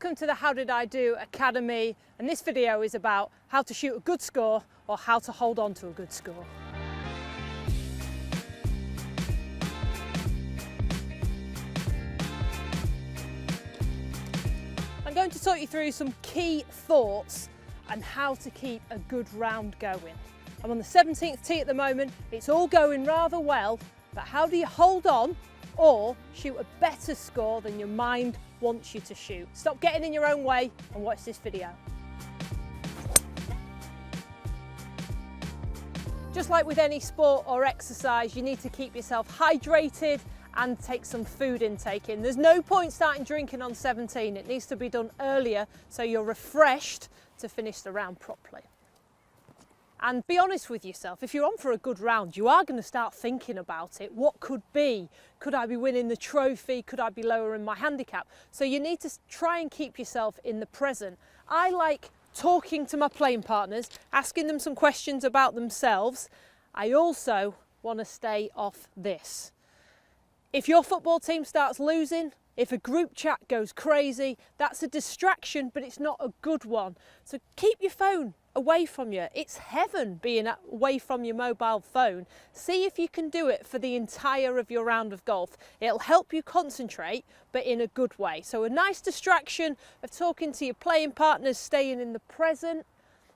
Welcome to the HowDidiDo Academy, and this video is about how to shoot a good score or how to hold on to a good score. I'm going to talk you through some key thoughts and how to keep a good round going. I'm on the 17th tee at the moment, it's all going rather well, but how do you hold on or shoot a better score than your mind wants you to shoot? Stop getting in your own way and watch this video. Just like with any sport or exercise, you need to keep yourself hydrated and take some food intake in. There's no point starting drinking on 17. It needs to be done earlier so you're refreshed to finish the round properly. And be honest with yourself, if you're on for a good round, you are going to start thinking about it. What could be? Could I be winning the trophy? Could I be lowering my handicap? So you need to try and keep yourself in the present. I like talking to my playing partners, asking them some questions about themselves. I also want to stay off this. If your football team starts losing, if a group chat goes crazy, that's a distraction, but it's not a good one. So keep your phone away from you. It's heaven being away from your mobile phone. See if you can do it for the entire of your round of golf. It'll help you concentrate, but in a good way. So a nice distraction of talking to your playing partners, staying in the present,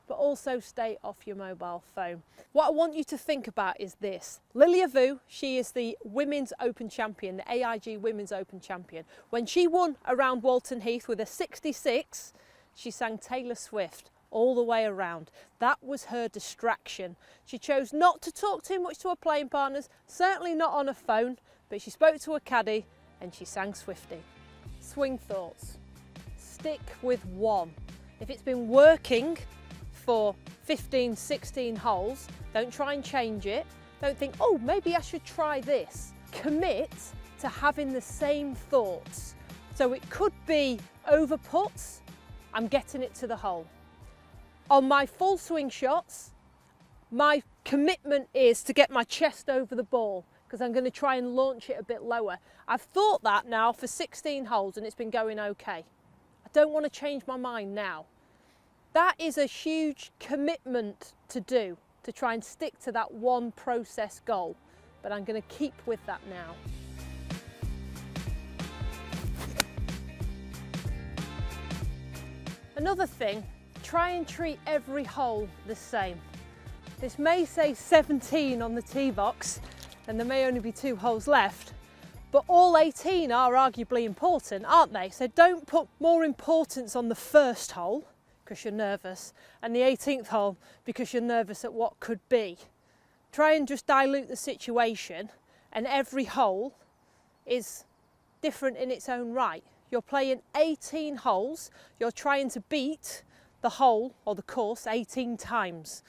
but also stay off your mobile phone. What I want you to think about is this. Lilia Vu, she is the Women's Open Champion, the AIG Women's Open Champion. When she won around Walton Heath with a 66, she sang Taylor Swift all the way around. That was her distraction. She chose not to talk too much to her playing partners, certainly not on her phone, but she spoke to her caddy and she sang Swiftie. Swing thoughts. Stick with one. If it's been working for 15, 16 holes, don't try and change it. Don't think, oh, maybe I should try this. Commit to having the same thoughts. So it could be over putts, I'm getting it to the hole. On my full swing shots, my commitment is to get my chest over the ball because I'm going to try and launch it a bit lower. I've thought that now for 16 holes and it's been going okay. I don't want to change my mind now. That is a huge commitment to do, to try and stick to that one process goal, but I'm going to keep with that now. Another thing, try and treat every hole the same. This may say 17 on the tee box and there may only be 2 holes left, but all 18 are arguably important, aren't they? So don't put more importance on the first hole because you're nervous and the 18th hole because you're nervous at what could be. Try and just dilute the situation, and every hole is different in its own right. You're playing 18 holes, you're trying to beat the hole or the course 18 times.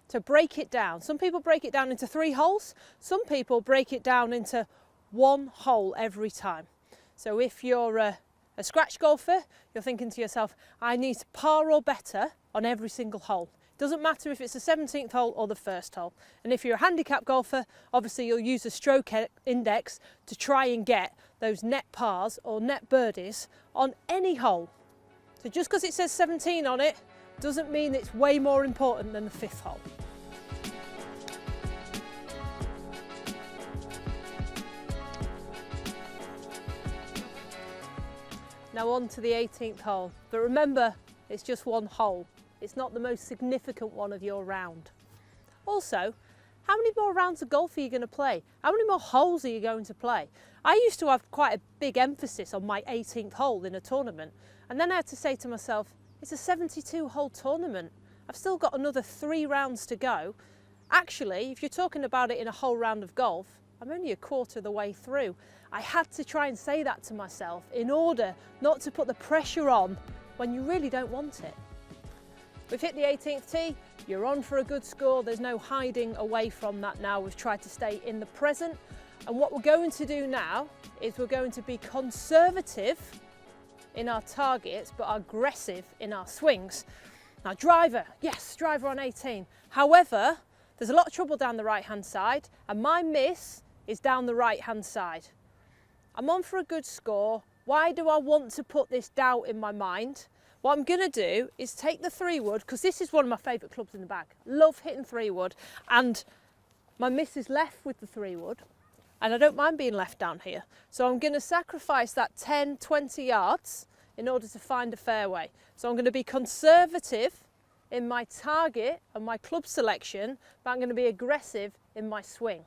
So break it down. Some people break it down into 3 holes, some people break it down into 1 hole every time. So if you're a scratch golfer, you're thinking to yourself, I need to par or better on every single hole. Doesn't matter if it's the 17th hole or the first hole. And if you're a handicap golfer, obviously you'll use a stroke index to try and get those net pars or net birdies on any hole. So just because it says 17 on it, doesn't mean it's way more important than the 5th hole. Now on to the 18th hole, but remember, it's just 1 hole. It's not the most significant one of your round. Also, how many more rounds of golf are you going to play? How many more holes are you going to play? I used to have quite a big emphasis on my 18th hole in a tournament, and then I had to say to myself, it's a 72-hole tournament. I've still got another 3 rounds to go. Actually, if you're talking about it in a whole round of golf, I'm only a quarter of the way through. I had to try and say that to myself in order not to put the pressure on when you really don't want it. We've hit the 18th tee, you're on for a good score, there's no hiding away from that now. We've tried to stay in the present, and what we're going to do now is we're going to be conservative in our targets but aggressive in our swings. Now driver, yes, driver on 18. However, there's a lot of trouble down the right hand side and my miss is down the right hand side. I'm on for a good score, Why do I want to put this doubt in my mind? What I'm going to do is take the 3-wood, because this is one of my favourite clubs in the bag. Love hitting 3-wood, and my missus left with the 3-wood, and I don't mind being left down here. So I'm going to sacrifice that 10, 20 yards in order to find a fairway. So I'm going to be conservative in my target and my club selection, but I'm going to be aggressive in my swing.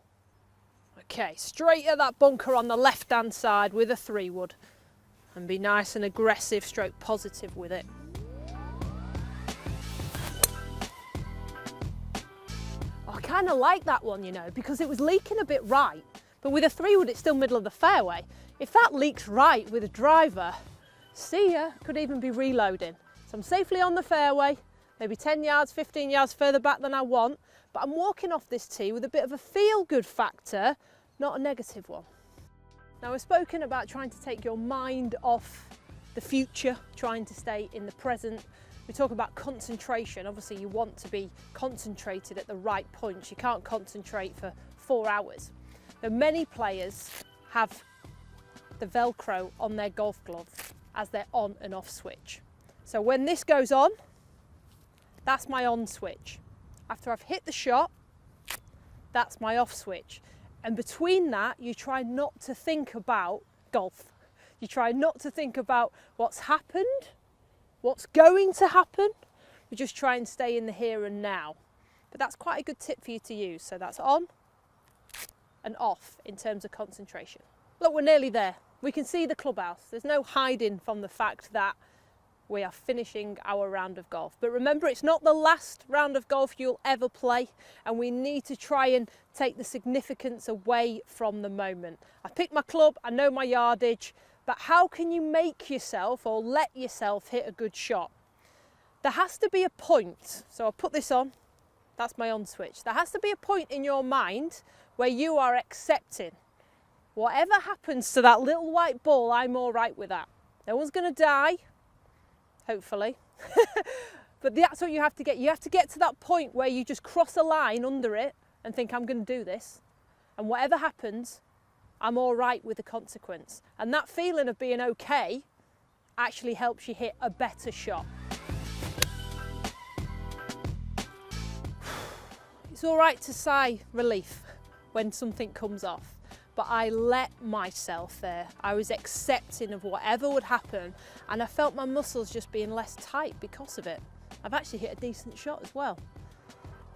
Okay, straight at that bunker on the left-hand side with a 3-wood. And be nice and aggressive, stroke positive with it. I kind of like that one, you know, because it was leaking a bit right, but with a 3-wood it's still middle of the fairway. If that leaks right with a driver, see ya, could even be reloading. So I'm safely on the fairway, maybe 10 yards, 15 yards further back than I want, but I'm walking off this tee with a bit of a feel-good factor, not a negative one. Now, we've spoken about trying to take your mind off the future, trying to stay in the present. We talk about concentration. Obviously, you want to be concentrated at the right points. You can't concentrate for 4 hours. Now, many players have the Velcro on their golf gloves as their on and off switch. So when this goes on, that's my on switch. After I've hit the shot, that's my off switch. And between that, you try not to think about golf. You try not to think about what's happened, what's going to happen. You just try and stay in the here and now. But that's quite a good tip for you to use. So that's on and off in terms of concentration. Look, we're nearly there. We can see the clubhouse. There's no hiding from the fact that we are finishing our round of golf. But remember, it's not the last round of golf you'll ever play, and we need to try and take the significance away from the moment. I picked my club, I know my yardage, but how can you make yourself or let yourself hit a good shot? There has to be a point. So I'll put this on, that's my on switch. There has to be a point in your mind where you are accepting whatever happens to that little white ball, I'm all right with that. No one's going to die. Hopefully. But that's what you have to get. You have to get to that point where you just cross a line under it and think, I'm going to do this. And whatever happens, I'm all right with the consequence. And that feeling of being okay actually helps you hit a better shot. It's all right to sigh relief when something comes off. But I let myself there. I was accepting of whatever would happen, and I felt my muscles just being less tight because of it. I've actually hit a decent shot as well.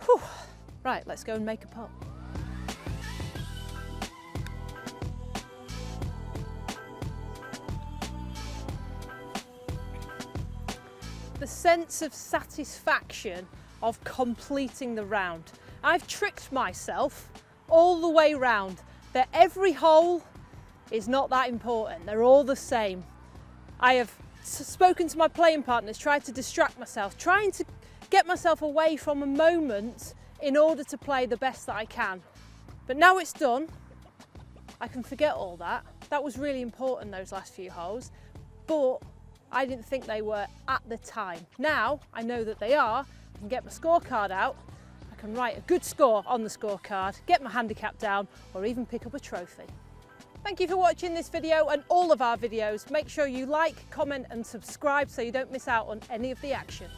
Whew. Right, let's go and make a putt. The sense of satisfaction of completing the round. I've tricked myself all the way round. That every hole is not that important. They're all the same. I have spoken to my playing partners, tried to distract myself, trying to get myself away from a moment in order to play the best that I can. But now it's done, I can forget all that. That was really important, those last few holes, but I didn't think they were at the time. Now I know that they are. I can get my scorecard out. I can write a good score on the scorecard, get my handicap down, or even pick up a trophy. Thank you for watching this video and all of our videos. Make sure you like, comment and subscribe so you don't miss out on any of the action.